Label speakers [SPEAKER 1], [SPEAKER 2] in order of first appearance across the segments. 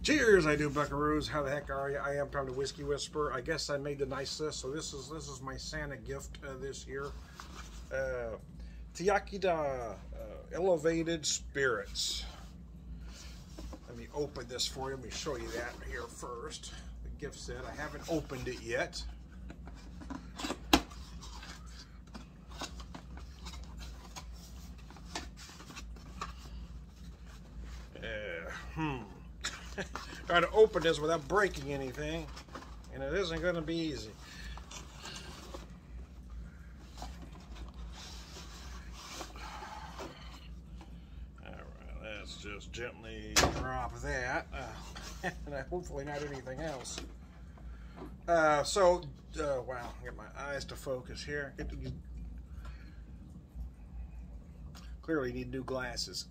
[SPEAKER 1] Cheers, I do, buckaroos. How the heck are you? I am Tom the Whiskey Whisperer. I guess I made the nice list, so this is my Santa gift this year. Iechyd Elevated Spirits. Let me open this for you. Let me show you that here first. The gift set. I haven't opened it yet. Try to open this without breaking anything, and it isn't going to be easy. Alright, let's just gently drop that, and hopefully not anything else. Wow, get my eyes to focus here. Clearly need new glasses.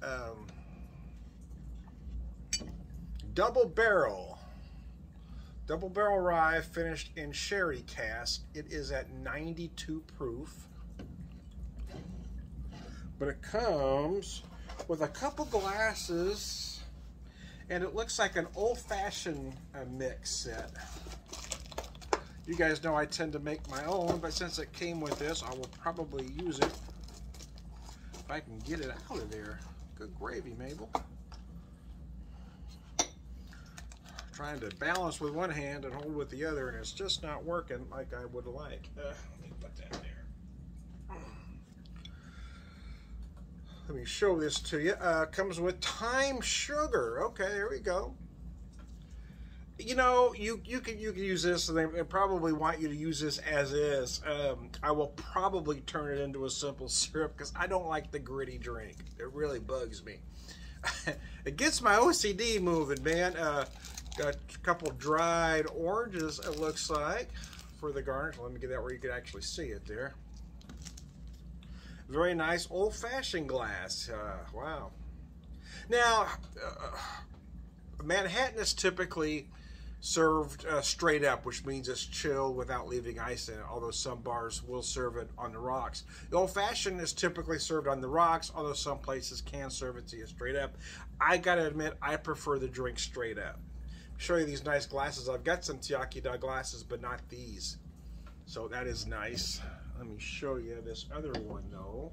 [SPEAKER 1] Double barrel rye finished in sherry cask. It is at 92 proof, but it comes with a couple glasses, and it looks like an old-fashioned mix set. You guys know I tend to make my own, but since it came with this, I will probably use it if I can get it out of there. Good gravy, Mabel. Trying to balance with one hand and hold with the other, and it's just not working like I would like. Let me put that there. Let me show this to you. Comes with thyme sugar. Okay, there we go. You know, you can use this, and they probably want you to use this as is. I will probably turn it into a simple syrup because I don't like the gritty drink. It really bugs me. It gets my OCD moving, man. Got a couple dried oranges, it looks like, for the garnish. Let me get that where you can actually see it there. Very nice old-fashioned glass. Wow. Now, Manhattan is typically served straight up, which means it's chilled without leaving ice in it, although some bars will serve it on the rocks. The old-fashioned is typically served on the rocks, although some places can serve it to you straight up. I gotta admit, I prefer the drink straight up. Show you these nice glasses. I've got some Iechyd glasses, but not these. So that is nice. Let me show you this other one, though.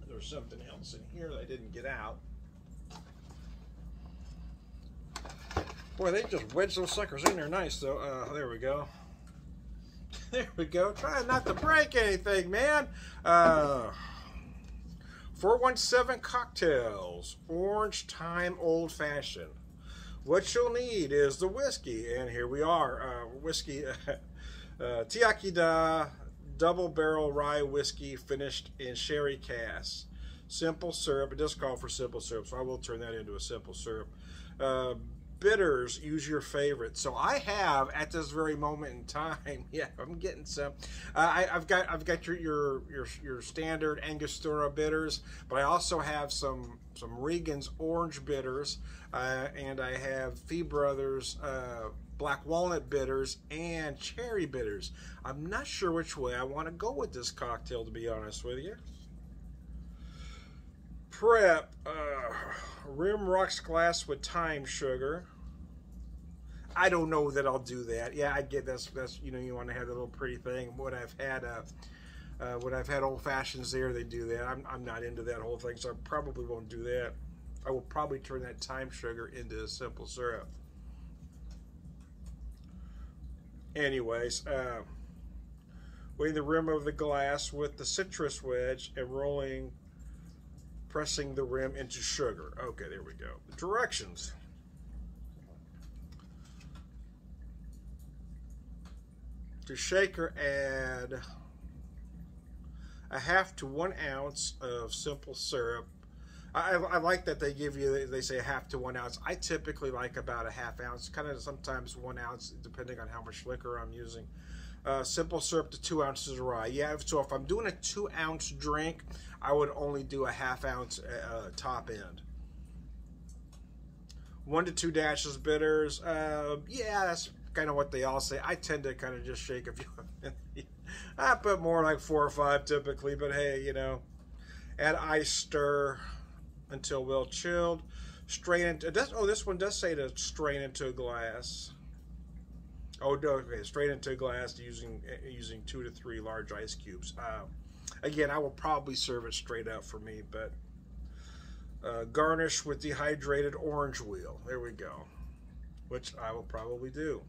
[SPEAKER 1] There's something else in here that I didn't get out. Boy, they just wedged those suckers in there nice, though. There we go. There we go. Trying not to break anything, man. 417 cocktails. Orange thyme old fashioned. What you'll need is the whiskey, and here we are. Whiskey, Iechyd double barrel rye whiskey finished in sherry casks. Simple syrup. It does call for simple syrup, so I will turn that into a simple syrup. Bitters, use your favorite. So I have at this very moment in time. Yeah, I'm getting some. I've got your standard Angostura bitters, but I also have some Regan's orange bitters, and I have Fee Brothers black walnut bitters and cherry bitters. I'm not sure which way I want to go with this cocktail, to be honest with you. Prep, rim rocks glass with thyme sugar. I don't know that I'll do that. Yeah, I get that's you know, you want to have a little pretty thing. When I've had old fashions there, they do that. I'm not into that whole thing, so I probably won't do that. I will probably turn that thyme sugar into a simple syrup. Anyways, weighing the rim of the glass with the citrus wedge and pressing the rim into sugar. Okay, there we go. The directions. To shaker, add a half to 1 ounce of simple syrup. I like that they give you, they say a half to 1 ounce. I typically like about a half ounce, kind of sometimes 1 ounce, depending on how much liquor I'm using. Simple syrup to 2 ounces of rye. Yeah, so if I'm doing a 2 ounce drink, I would only do a half ounce top end. 1 to 2 dashes bitters. Yeah, that's kind of what they all say. I tend to kind of just shake a few. I put more like 4 or 5 typically, but hey, you know. Add ice, stir until well chilled. Strain into, it does, oh, this one does say to strain into a glass. Oh, no, okay, strain into a glass using 2 to 3 large ice cubes. Again, I will probably serve it straight up for me, but garnish with dehydrated orange wheel. There we go, which I will probably do.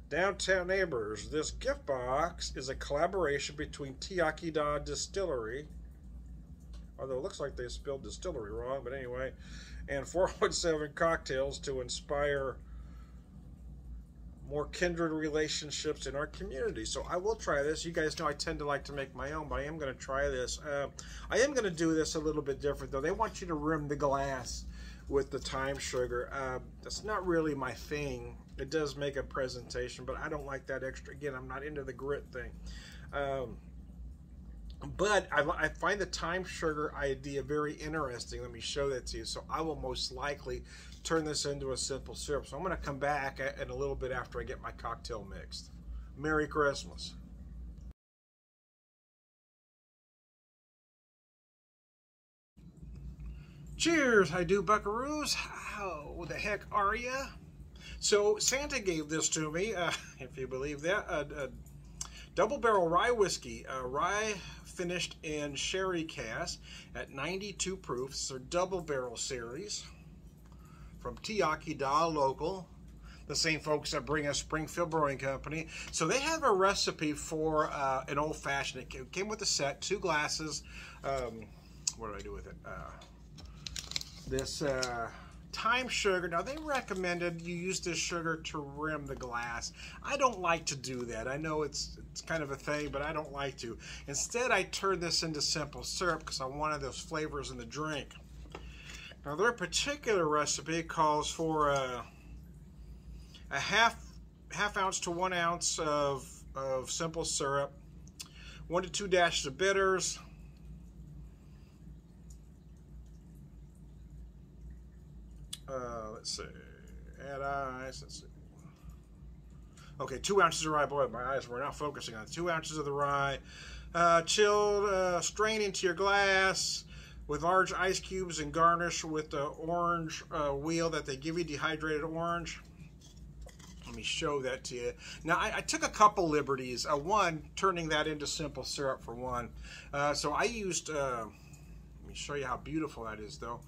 [SPEAKER 1] Downtown Neighbors, this gift box is a collaboration between Iechyd Distillery, although it looks like they spelled distillery wrong, but anyway, and 417 Cocktails to inspire more kindred relationships in our community. So I will try this. You guys know I tend to like to make my own, but I am going to try this. I am going to do this a little bit different, though. They want you to rim the glass with the thyme sugar. That's not really my thing. It does make a presentation, but I don't like that extra. Again, I'm not into the grit thing. But I find the thyme sugar idea very interesting. Let me show that to you. So I will most likely turn this into a simple syrup. So I'm going to come back in a little bit after I get my cocktail mixed. Merry Christmas. Cheers, I do, buckaroos. How the heck are ya? So Santa gave this to me, if you believe that, a double barrel rye whiskey, rye finished in sherry cask at 92 proof. It's a double barrel series from Iechyd local, the same folks that bring us Springfield Brewing Company. So they have a recipe for an old fashioned. It came with a set, 2 glasses. What do I do with it? This thyme sugar. Now they recommended you use this sugar to rim the glass. I don't like to do that. I know it's kind of a thing, but I don't like to. Instead, I turn this into simple syrup because I wanted those flavors in the drink. Now their particular recipe calls for a half ounce to 1 ounce of simple syrup, 1 to 2 dashes of bitters, let's see, add ice, let's see. Okay, 2 ounces of rye. Boy, my eyes were not focusing on it. 2 ounces of the rye, chilled, strain into your glass with large ice cubes and garnish with the orange wheel that they give you, dehydrated orange. Let me show that to you. Now, I took a couple liberties. One, turning that into simple syrup for one. So I used, let me show you how beautiful that is, though.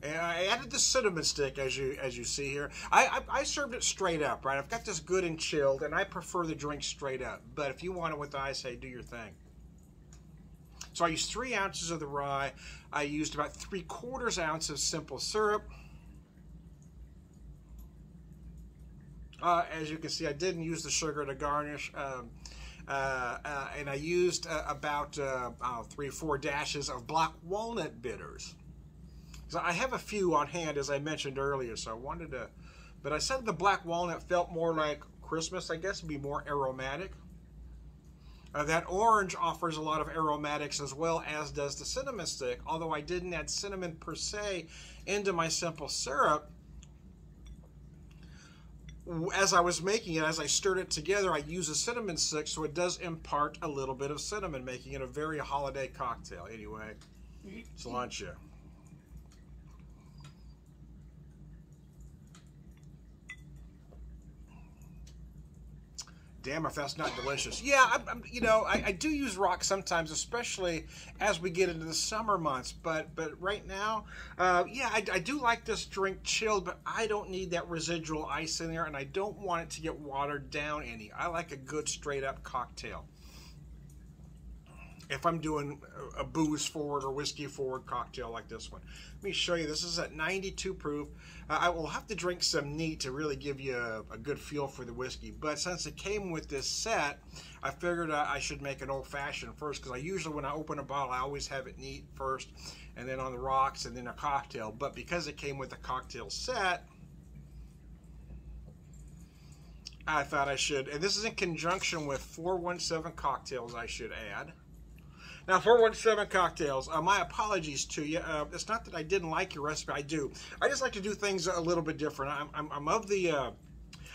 [SPEAKER 1] And I added the cinnamon stick, as you see here. I served it straight up, right? I've got this good and chilled, and I prefer the drink straight up. But if you want it with ice, hey, do your thing. So I used 3 ounces of the rye. I used about 3/4 ounce of simple syrup. As you can see, I didn't use the sugar to garnish. And I used about 3 or 4 dashes of black walnut bitters. So I have a few on hand, as I mentioned earlier, so I wanted to, but I said the black walnut felt more like Christmas, I guess, would be more aromatic. That orange offers a lot of aromatics as well, as does the cinnamon stick, although I didn't add cinnamon per se into my simple syrup. As I was making it, as I stirred it together, I used a cinnamon stick, so it does impart a little bit of cinnamon, making it a very holiday cocktail. Anyway, cilantro. Damn if that's not delicious. Yeah, you know, I do use rocks sometimes, especially as we get into the summer months. But right now, yeah, I do like this drink chilled, but I don't need that residual ice in there, and I don't want it to get watered down any. I like a good straight up cocktail. If I'm doing a booze forward or whiskey forward cocktail like this one. Let me show you. This is at 92 proof. I will have to drink some neat to really give you a good feel for the whiskey. But since it came with this set, I figured I should make an old-fashioned first, because I usually, when I open a bottle, I always have it neat first, and then on the rocks, and then a cocktail. But because it came with a cocktail set, I thought I should, and this is in conjunction with 417 Cocktails, I should add. Now, 417 Cocktails, my apologies to you. It's not that I didn't like your recipe. I do. I just like to do things a little bit different. I'm of the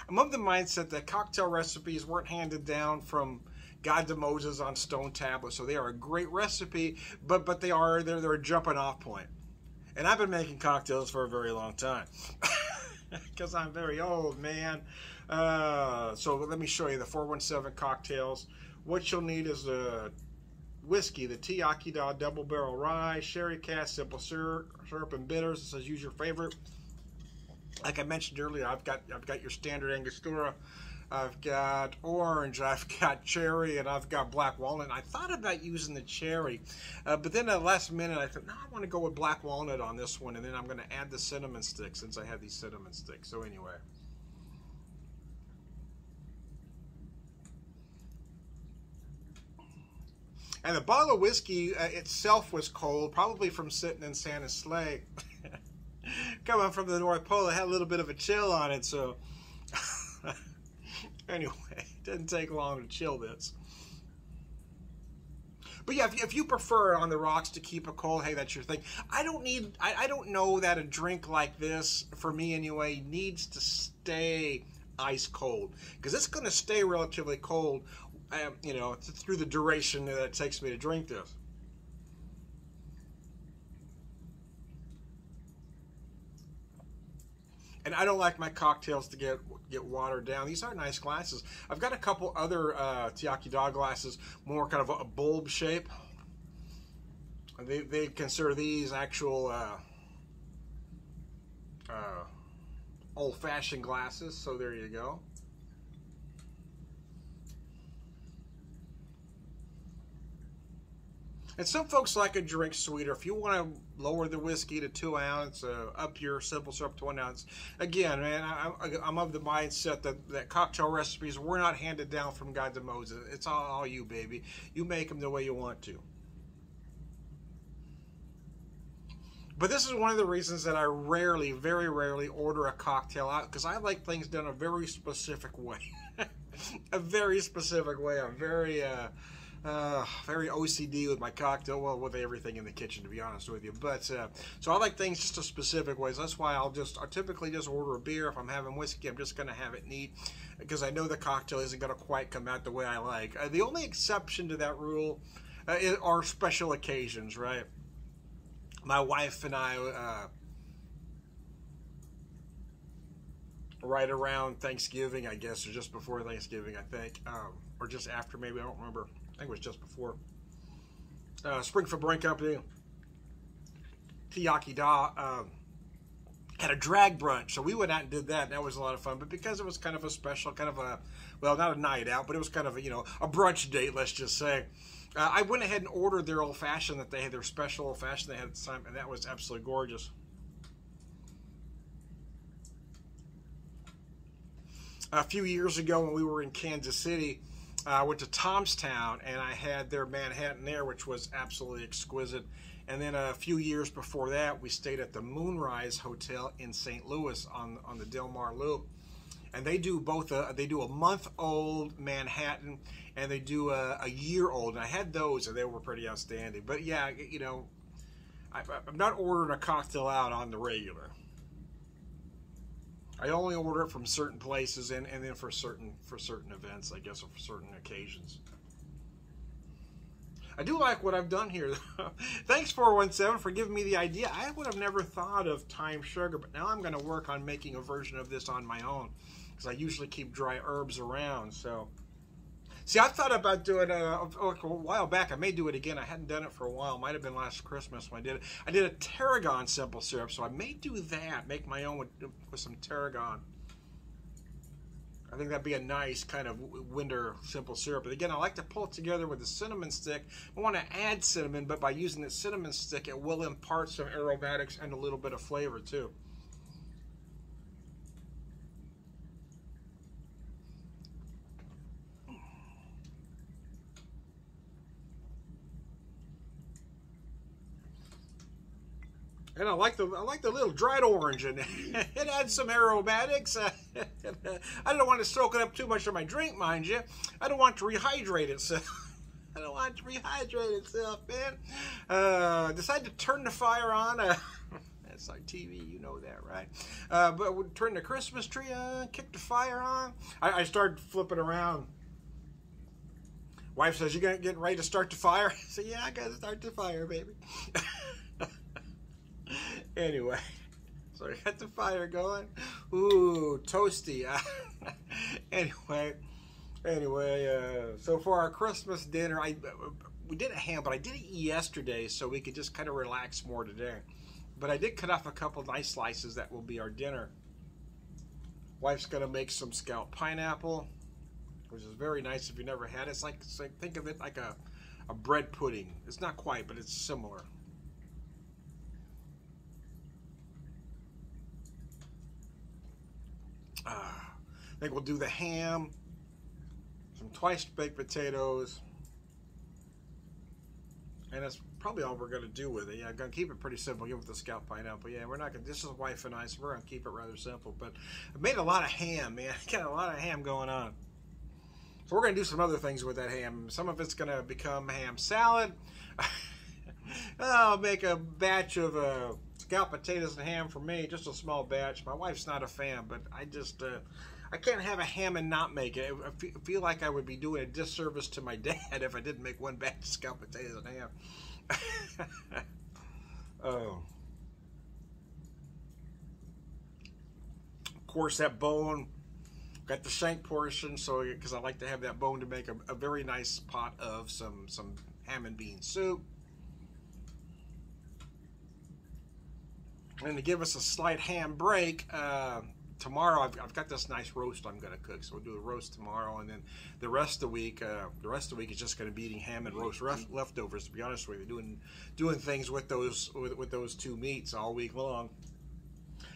[SPEAKER 1] mindset that cocktail recipes weren't handed down from God to Moses on stone tablets. So they are a great recipe, but they're a jumping off point. And I've been making cocktails for a very long time because I'm very old, man. So let me show you the 417 cocktails. What you'll need is the whiskey, the Iechyd double barrel rye, sherry cask, simple syrup and bitters. It says use your favorite. Like I mentioned earlier, I've got your standard Angostura. I've got orange, I've got cherry, and I've got black walnut. I thought about using the cherry, but then at the last minute I thought, no, I want to go with black walnut on this one, and then I'm going to add the cinnamon stick since I have these cinnamon sticks. So anyway. And the bottle of whiskey itself was cold, probably from sitting in Santa's sleigh. Coming from the North Pole, it had a little bit of a chill on it, so... Anyway, it didn't take long to chill this. But yeah, if you prefer on the rocks to keep it cold, hey, that's your thing. I don't know that a drink like this, for me anyway, needs to stay ice cold. Because it's going to stay relatively cold, you know, through the duration that it takes me to drink this. And I don't like my cocktails to get watered down. These are nice glasses. I've got a couple other Iechyd glasses, more kind of a bulb shape. They consider these actual old-fashioned glasses, so there you go. And some folks like a drink sweeter. If you want to lower the whiskey to 2 ounce, up your simple syrup to 1 ounce. Again, man, I'm of the mindset that cocktail recipes were not handed down from God to Moses. It's all you, baby. You make them the way you want to. But this is one of the reasons that I rarely, very rarely order a cocktail out, because I like things done a very specific way. A very specific way. I'm very OCD with my cocktail, well, with everything in the kitchen, to be honest with you. But so I like things just a specific ways. That's why I'll typically just order a beer. If I'm having whiskey, I'm just going to have it neat, because I know the cocktail isn't going to quite come out the way I like. The only exception to that rule are special occasions, right? My wife and I, right around Thanksgiving, I guess, or just before Thanksgiving, I think, or just after, maybe, I don't remember. I think it was just before. Springfield Brewing Company, Iechyd, had a drag brunch. So we went out and did that, and that was a lot of fun. But because it was kind of a special, kind of a, well, not a night out, but it was kind of a, you know, a brunch date, let's just say. I went ahead and ordered their old-fashioned that they had, their special old-fashioned they had at the time, and that was absolutely gorgeous. A few years ago when we were in Kansas City, I went to Tomstown, and I had their Manhattan there, which was absolutely exquisite. And then a few years before that, we stayed at the Moonrise Hotel in St. Louis on the Del Mar Loop. And they do both, they do a month-old Manhattan, and they do a year-old. And I had those, and they were pretty outstanding. But yeah, you know, I'm not ordering a cocktail out on the regular. I only order it from certain places, and then for certain events, I guess, or for certain occasions. I do like what I've done here. Thanks 417 for giving me the idea. I would have never thought of thyme sugar, but now I'm going to work on making a version of this on my own, because I usually keep dry herbs around. So, see, I thought about doing it a while back. I may do it again. I hadn't done it for a while. Might have been last Christmas when I did it. I did a tarragon simple syrup, so I may do that. Make my own with some tarragon. I think that'd be a nice kind of winter simple syrup. But again, I like to pull it together with a cinnamon stick. I want to add cinnamon, but by using the cinnamon stick, it will impart some aromatics and a little bit of flavor too. And I like the little dried orange in it. It adds some aromatics. I don't want to soak it up too much of my drink, mind you. I don't want to rehydrate itself. I don't want to rehydrate itself, man. Decided to turn the fire on. That's like TV, you know that, right? But we turn the Christmas tree on, kick the fire on. I started flipping around Wife says, "You getting ready to start the fire?" I say, "Yeah, I got to start the fire, baby." Anyway, so I got the fire going. Ooh, toasty. Anyway, so for our Christmas dinner, we did a ham, but I did it yesterday so we could just kind of relax more today. But I did cut off a couple nice slices that will be our dinner. Wife's gonna make some scalloped pineapple, which is very nice if you never had it. It's like think of it like a bread pudding. It's not quite, but it's similar. I think we'll do the ham, some twice baked potatoes, and that's probably all we're going to do with it. Yeah, I'm going to keep it pretty simple, even with the scalloped pineapple. Yeah, we're not going to, this is wife and I, so we're going to keep it rather simple. But I made a lot of ham, man. I got a lot of ham going on. So we're going to do some other things with that ham. Some of it's going to become ham salad. I'll make a batch of scalloped potatoes and ham for me, just a small batch. My wife's not a fan, but I can't have a ham and not make it. I feel like I would be doing a disservice to my dad if I didn't make one batch of scalloped potatoes and ham. Oh. Of course, that bone, got the shank portion, so because I like to have that bone to make a very nice pot of some ham and bean soup. And to give us a slight ham break, tomorrow I've got this nice roast I'm going to cook, so we'll do a roast tomorrow, and then the rest of the week is just going to be eating ham and roast leftovers. To be honest with you, doing things with those two meats all week long.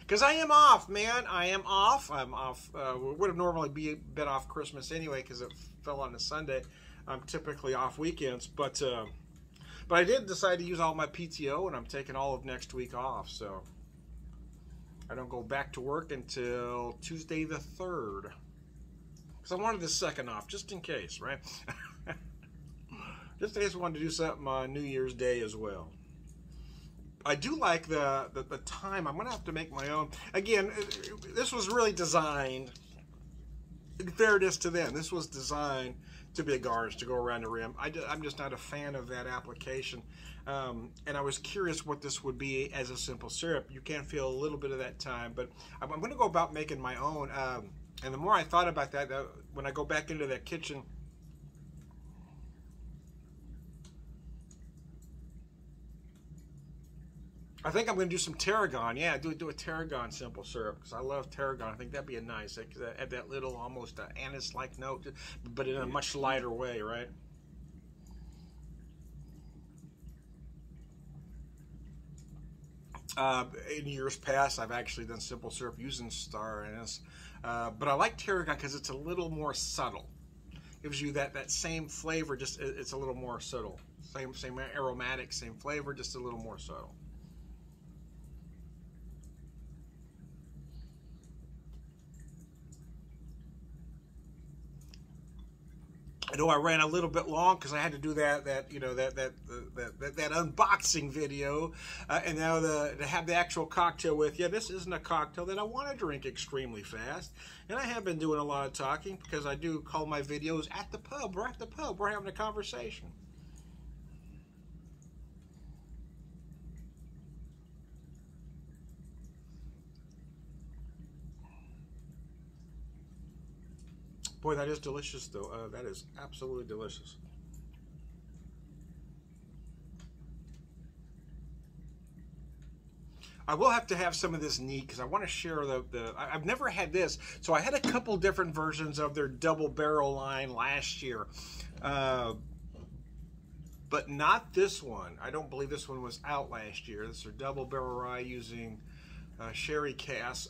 [SPEAKER 1] Because I am off, man. I am off. I'm off. We would have normally been off Christmas anyway because it fell on a Sunday. I'm typically off weekends, but I did decide to use all my PTO, and I'm taking all of next week off, so I don't go back to work until Tuesday the 3rd. Because I wanted the second off, just in case, right? Just in case I wanted to do something on New Year's Day as well. I do like the time. I'm going to have to make my own. Again, this was really designed, in fairness to them, this was designed to be a garnish, to go around the rim. I'm just not a fan of that application. And I was curious what this would be as a simple syrup. You can feel a little bit of that time, but I'm going to go about making my own. And the more I thought about that, when I go back into that kitchen, I think I'm going to do some tarragon. Yeah, do a tarragon simple syrup because I love tarragon. I think that'd be a nice. Add that little almost anise-like note, but in a much lighter way, right? In years past, I've actually done simple syrup using star anise, but I like tarragon because it's a little more subtle. Gives you that same flavor, just it's a little more subtle. Same aromatic, same flavor, just a little more subtle. I know I ran a little bit long because I had to do that unboxing video, and now to have the actual cocktail with you. This isn't a cocktail that I want to drink extremely fast, and I have been doing a lot of talking because I do call my videos at the pub. We're at the pub. We're having a conversation. Boy, that is delicious, though. That is absolutely delicious. I will have to have some of this neat because I want to share I've never had this. So I had a couple different versions of their double barrel line last year. But not this one. I don't believe this one was out last year. This is their double barrel rye using sherry casks.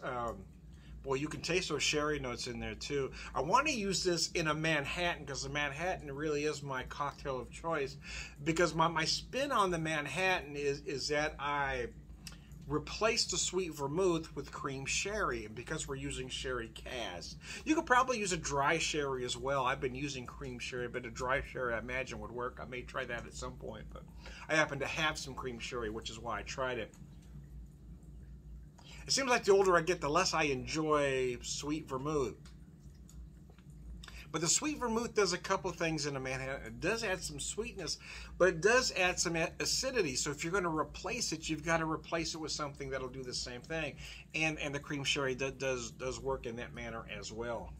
[SPEAKER 1] Boy, you can taste those sherry notes in there too. I want to use this in a Manhattan because the Manhattan really is my cocktail of choice. Because my spin on the Manhattan is that I replaced the sweet vermouth with cream sherry, and because we're using sherry casks. You could probably use a dry sherry as well. I've been using cream sherry, but a dry sherry I imagine would work. I may try that at some point, but I happen to have some cream sherry, which is why I tried it. It seems like the older I get, the less I enjoy sweet vermouth. But the sweet vermouth does a couple things in a Manhattan. It does add some sweetness, but it does add some acidity. So if you're going to replace it, you've got to replace it with something that'll do the same thing. And the cream sherry does work in that manner as well.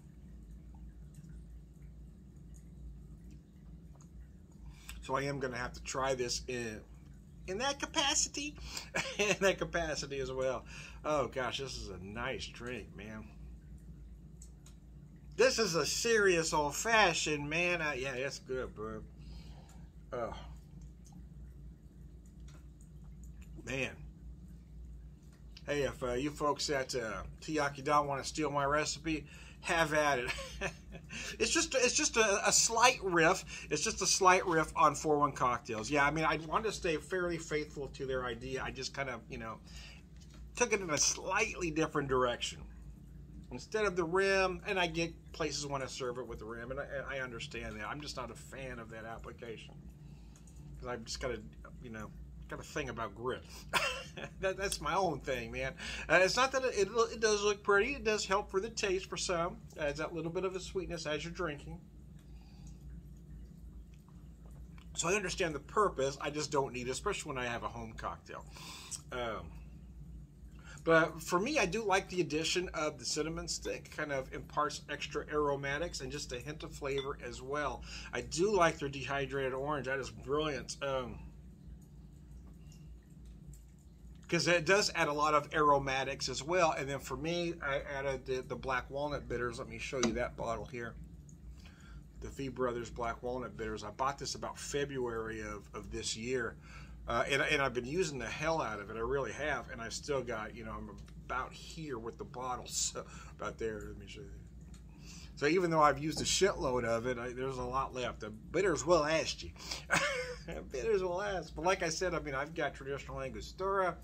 [SPEAKER 1] So I am going to have to try this in that capacity, in that capacity as well. Oh gosh, this is a nice drink, man. This is a serious old-fashioned, man. Yeah, that's good, bro. Oh. Man. Hey, if you folks at Iechyd want to steal my recipe, have at it. It's just a slight riff. It's just a slight riff on 4-1 cocktails. Yeah, I mean, I wanted to stay fairly faithful to their idea. I just kind of, you know, took it in a slightly different direction. Instead of the rim, and I get places want to serve it with the rim, and I understand that. I'm just not a fan of that application. Because I've just got a, you know, got a thing about grit. That's my own thing, man. It's not that it does look pretty. It does help for the taste for some. Adds that little bit of a sweetness as you're drinking. So I understand the purpose. I just don't need it, especially when I have a home cocktail. But for me, I do like the addition of the cinnamon stick. Kind of imparts extra aromatics and just a hint of flavor as well. I do like their dehydrated orange. That is brilliant. Because it does add a lot of aromatics as well. And then for me, I added the black walnut bitters. Let me show you that bottle here. The Fee Brothers Black Walnut Bitters. I bought this about February of this year. And I've been using the hell out of it. I really have. And I've still got, you know, I'm about here with the bottles. So about there. Let me show you. So even though I've used a shitload of it, there's a lot left. The bitters will last you. Bitters will last. But like I said, I mean, I've got traditional Angostura.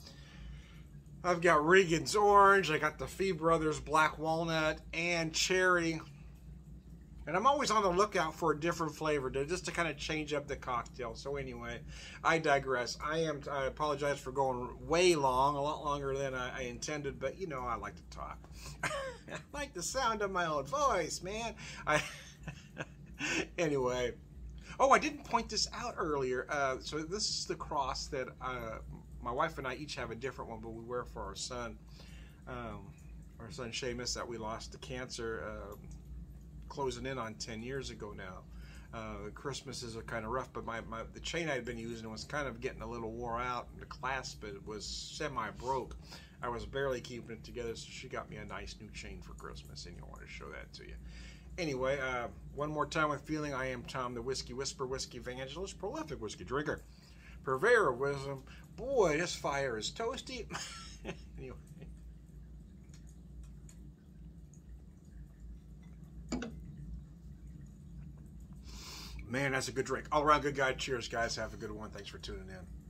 [SPEAKER 1] I've got Regan's Orange. I got the Fee Brothers Black Walnut and Cherry. And I'm always on the lookout for a different flavor just to kind of change up the cocktail. So anyway, I digress. I apologize for going way long, a lot longer than I intended, but you know I like to talk. I like the sound of my own voice, man. Anyway. Oh, I didn't point this out earlier. So this is the cross that my wife and I each have a different one, but we wear for our son. Our son Seamus that we lost to cancer closing in on 10 years ago now. Christmas is kind of rough, but the chain I'd been using was kind of getting a little wore out. The clasp it was semi-broke. I was barely keeping it together, so she got me a nice new chain for Christmas, and I want to show that to you. Anyway, one more time with feeling, I am Tom, the Whiskey Whisperer, Whiskey Evangelist, prolific whiskey drinker, purveyor of wisdom. Boy, this fire is toasty. Anyway. Man, that's a good drink. All around good guy. Cheers, guys. Have a good one. Thanks for tuning in.